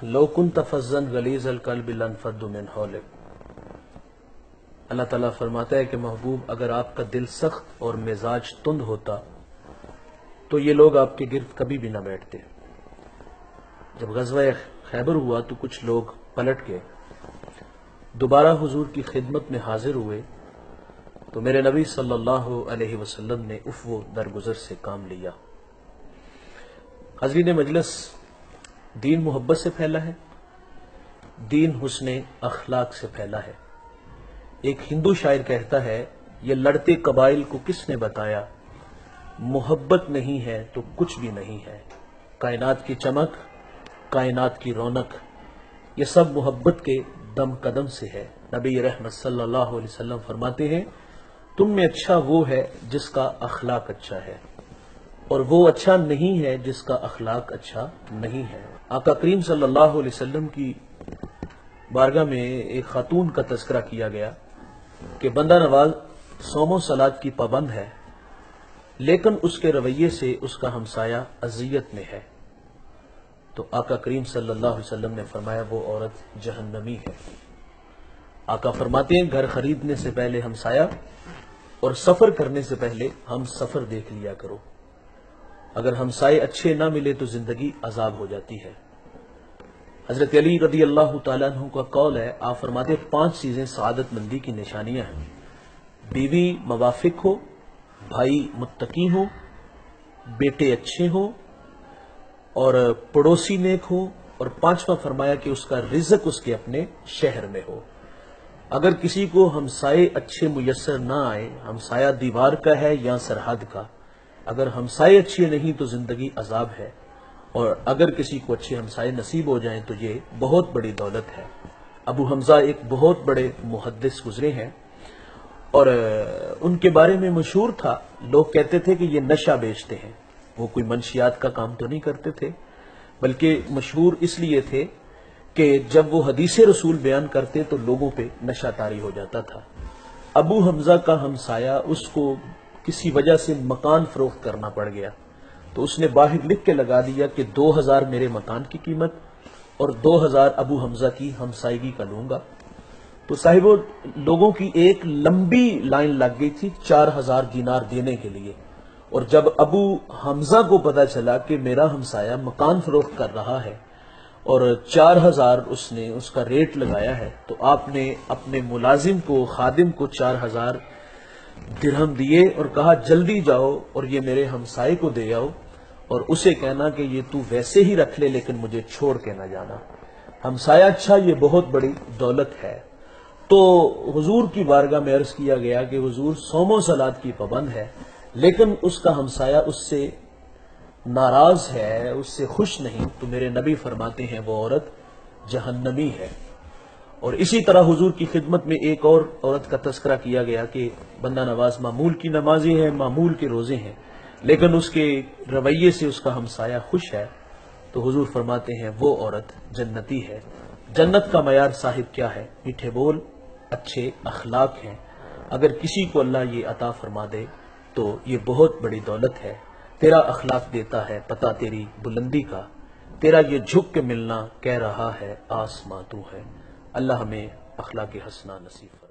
لو كنت فظا غلیظ القلب لانفضوا من حولک۔ اللہ تعالیٰ فرماتا ہے کہ محبوب اگر آپ کا دل سخت اور مزاج تند ہوتا تو یہ لوگ آپ کے گرد کبھی بھی نہ بیٹھتے۔ جب غزوہ خیبر ہوا تو کچھ لوگ پلٹ گئے، دوبارہ حضور کی خدمت میں حاضر ہوئے تو میرے نبی صلی اللہ علیہ وسلم نے عفو درگزر سے کام لیا۔ حاضرین مجلس، دین محبت سے پھیلا ہے، دین حسن اخلاق سے پھیلا ہے۔ ایک ہندو شاعر کہتا ہے، یہ لڑتے قبائل کو کس نے بتایا، محبت نہیں ہے تو کچھ بھی نہیں ہے۔ کائنات کی چمک، کائنات کی رونق، یہ سب محبت کے دم قدم سے ہے۔ نبی رحمت صلی اللہ علیہ وسلم فرماتے ہیں، تم میں اچھا وہ ہے جس کا اخلاق اچھا ہے، اور وہ اچھا نہیں ہے جس کا اخلاق اچھا نہیں ہے۔ آقا کریم صلی اللہ علیہ وسلم کی بارگاہ میں ایک خاتون کا تذکرہ کیا گیا کہ بندہ نواز صوم و صلات کی پابند ہے، لیکن اس کے رویے سے اس کا ہمسایہ اذیت میں ہے، تو آقا کریم صلی اللہ علیہ وسلم نے فرمایا وہ عورت جہنمی ہے۔ آقا فرماتے ہیں، گھر خریدنے سے پہلے ہمسایہ اور سفر کرنے سے پہلے ہم سفر دیکھ لیا کرو۔ اگر ہمسائے اچھے نہ ملے تو زندگی عذاب ہو جاتی ہے۔ حضرت علی رضی اللہ تعالیٰ عنہ کا قول ہے، آپ فرماتے ہیں 5 چیزیں سعادت مندی کی نشانیاں ہیں: بیوی موافق ہو، بھائی متقی ہو، بیٹے اچھے ہوں اور پڑوسی نیک ہو، اور 5واں فرمایا کہ اس کا رزق اس کے اپنے شہر میں ہو۔ اگر کسی کو ہمسائے اچھے میسر نہ آئے، ہمسایہ دیوار کا ہے یا سرحد کا، اگر ہمسائے اچھے نہیں تو زندگی عذاب ہے، اور اگر کسی کو اچھے ہمسائے نصیب ہو جائیں تو یہ بہت بڑی دولت ہے۔ ابو حمزہ ایک بہت بڑے محدث گزرے ہیں، اور ان کے بارے میں مشہور تھا، لوگ کہتے تھے کہ یہ نشہ بیچتے ہیں۔ وہ کوئی منشیات کا کام تو نہیں کرتے تھے، بلکہ مشہور اس لیے تھے کہ جب وہ حدیث رسول بیان کرتے تو لوگوں پہ نشہ طاری ہو جاتا تھا۔ ابو حمزہ کا ہمسایہ اس کو کسی وجہ سے مکان فروخت کرنا پڑ گیا، تو اس نے باہر لکھ کے لگا دیا کہ 2000 میرے مکان کی قیمت اور 2000 ابو حمزہ کی ہمسائیگی کا لوں گا۔ تو صاحبوں، لوگوں کی ایک لمبی لائن لگ گئی تھی 4000 دینار دینے کے لیے، اور جب ابو حمزہ کو پتا چلا کہ میرا ہمسایہ مکان فروخت کر رہا ہے اور 4000 اس نے اس کا ریٹ لگایا ہے، تو آپ نے اپنے ملازم کو، خادم کو 4000 درہم دیے اور کہا جلدی جاؤ اور یہ میرے ہمسائے کو دے آؤ، اور اسے کہنا کہ یہ تو ویسے ہی رکھ لے لیکن مجھے چھوڑ کے نہ جانا۔ ہمسایہ اچھا یہ بہت بڑی دولت ہے۔ تو حضور کی بارگاہ میں عرض کیا گیا کہ حضور صوم و صلات کی پابند ہے، لیکن اس کا ہمسایہ اس سے ناراض ہے، اس سے خوش نہیں، تو میرے نبی فرماتے ہیں وہ عورت جہنمی ہے۔ اور اسی طرح حضور کی خدمت میں ایک اور عورت کا تذکرہ کیا گیا کہ بندہ نواز معمول کی نمازی ہے، معمول کے روزے ہیں، لیکن اس کے رویے سے اس کا ہمسایہ خوش ہے، تو حضور فرماتے ہیں وہ عورت جنتی ہے۔ جنت کا معیار صاحب کیا ہے؟ میٹھے بول، اچھے اخلاق ہیں۔ اگر کسی کو اللہ یہ عطا فرما دے تو یہ بہت بڑی دولت ہے۔ تیرا اخلاق دیتا ہے پتہ تیری بلندی کا، تیرا یہ جھک کے ملنا کہہ رہا ہے آسماں تو ہے۔ اللہ ہمیں اخلاق حسنہ نصیب فرمائے۔